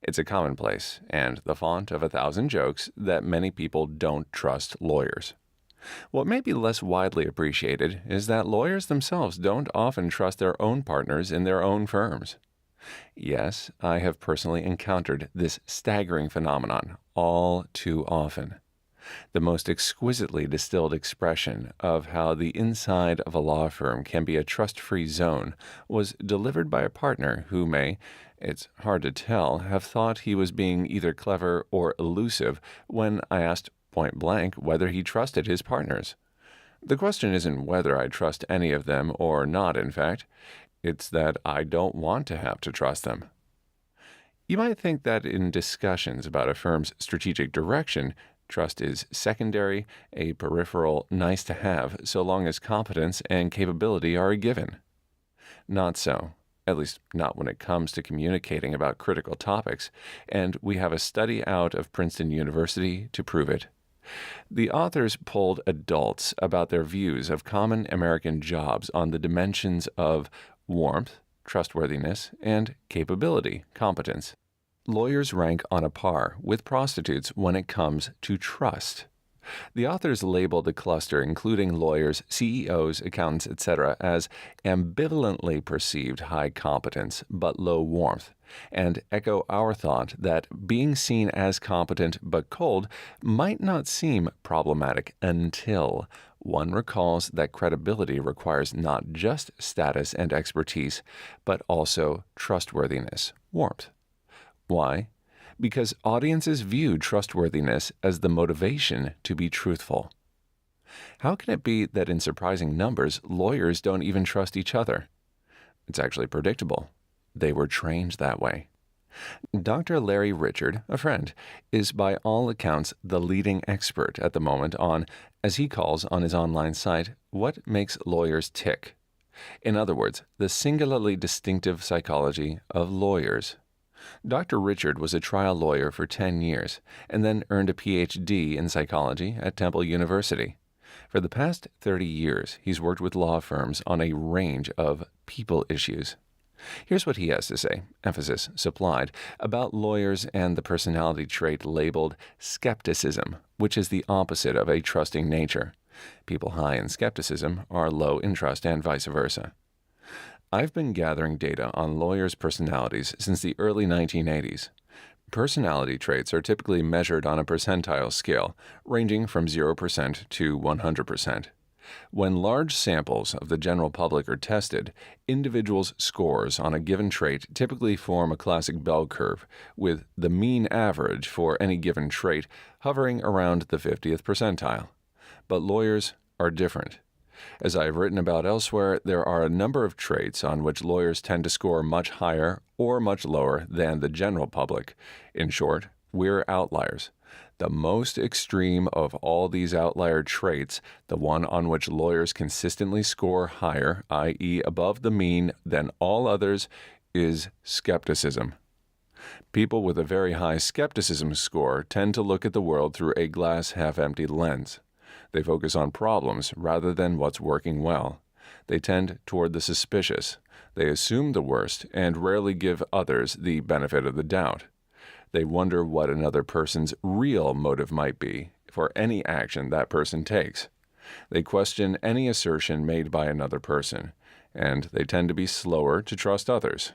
It's a commonplace and the font of 1,000 jokes that many people don't trust lawyers. What may be less widely appreciated is that lawyers themselves don't often trust their own partners in their own firms. Yes, I have personally encountered this staggering phenomenon all too often. The most exquisitely distilled expression of how the inside of a law firm can be a trust-free zone was delivered by a partner who may, it's hard to tell, have thought he was being either clever or elusive when I asked point blank whether he trusted his partners. The question isn't whether I trust any of them or not, in fact. It's that I don't want to have to trust them. You might think that in discussions about a firm's strategic direction, trust is secondary, a peripheral nice to have, so long as competence and capability are a given. Not so, at least not when it comes to communicating about critical topics, and we have a study out of Princeton University to prove it. The authors polled adults about their views of common American jobs on the dimensions of warmth, trustworthiness, and capability, competence. Lawyers rank on a par with prostitutes when it comes to trust. The authors labeled the cluster, including lawyers, CEOs, accountants, etc., as ambivalently perceived high competence but low warmth, and echo our thought that being seen as competent but cold might not seem problematic until one recalls that credibility requires not just status and expertise, but also trustworthiness, warmth. Why? Because audiences view trustworthiness as the motivation to be truthful. How can it be that in surprising numbers, lawyers don't even trust each other? It's actually predictable. They were trained that way. Dr. Larry Richard, a friend, is by all accounts the leading expert at the moment on, as he calls on his online site, what makes lawyers tick. In other words, the singularly distinctive psychology of lawyers. Dr. Richard was a trial lawyer for 10 years and then earned a Ph.D. in psychology at Temple University. For the past 30 years, he's worked with law firms on a range of people issues. Here's what he has to say, emphasis supplied, about lawyers and the personality trait labeled skepticism, which is the opposite of a trusting nature. People high in skepticism are low in trust and vice versa. I've been gathering data on lawyers' personalities since the early 1980s. Personality traits are typically measured on a percentile scale, ranging from 0% to 100%. When large samples of the general public are tested, individuals' scores on a given trait typically form a classic bell curve, with the mean average for any given trait hovering around the 50th percentile. But lawyers are different. As I've written about elsewhere, there are a number of traits on which lawyers tend to score much higher or much lower than the general public. In short, we're outliers. The most extreme of all these outlier traits, the one on which lawyers consistently score higher, i.e. above the mean, than all others, is skepticism. People with a very high skepticism score tend to look at the world through a glass half-empty lens. They focus on problems rather than what's working well. They tend toward the suspicious. They assume the worst and rarely give others the benefit of the doubt. They wonder what another person's real motive might be for any action that person takes. They question any assertion made by another person, and they tend to be slower to trust others.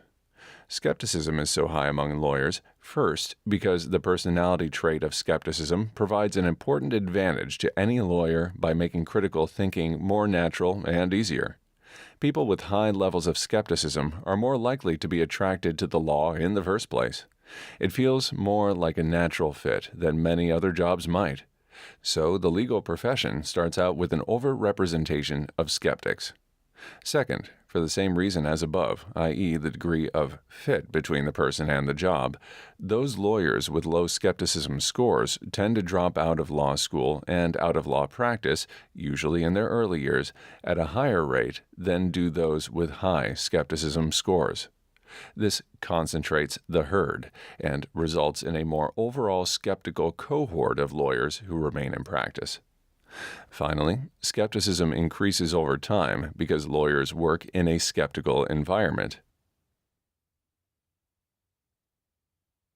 Skepticism is so high among lawyers, first, because the personality trait of skepticism provides an important advantage to any lawyer by making critical thinking more natural and easier. People with high levels of skepticism are more likely to be attracted to the law in the first place. It feels more like a natural fit than many other jobs might. So the legal profession starts out with an overrepresentation of skeptics. Second, for the same reason as above, i.e. the degree of fit between the person and the job, those lawyers with low skepticism scores tend to drop out of law school and out of law practice, usually in their early years, at a higher rate than do those with high skepticism scores. This concentrates the herd and results in a more overall skeptical cohort of lawyers who remain in practice. Finally, skepticism increases over time because lawyers work in a skeptical environment.